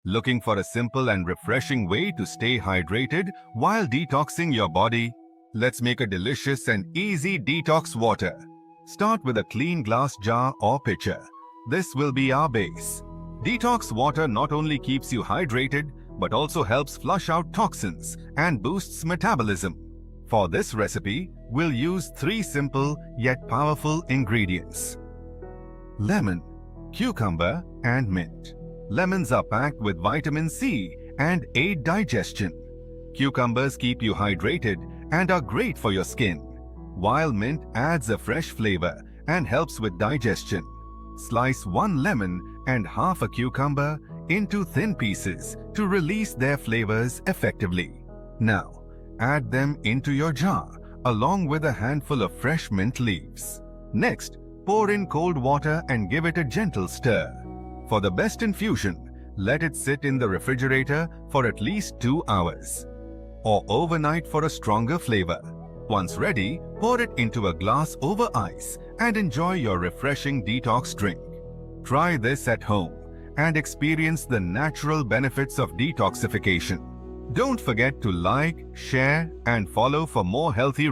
Looking for a simple and refreshing way to stay hydrated while detoxing your body? Let's make a delicious and easy detox water. Start with a clean glass jar or pitcher. This will be our base. Detox water not only keeps you hydrated, but also helps flush out toxins and boosts metabolism. For this recipe, we'll use 3 simple yet powerful ingredients: lemon, cucumber, and mint. Lemons are packed with vitamin C and aid digestion. Cucumbers keep you hydrated and are great for your skin, while mint adds a fresh flavor and helps with digestion. Slice 1 lemon and half a cucumber into thin pieces to release their flavors effectively. Now, add them into your jar along with a handful of fresh mint leaves. Next, pour in cold water and give it a gentle stir. For the best infusion, let it sit in the refrigerator for at least 2 hours, or overnight for a stronger flavor. Once ready, pour it into a glass over ice and enjoy your refreshing detox drink. Try this at home and experience the natural benefits of detoxification. Don't forget to like, share, and follow for more healthy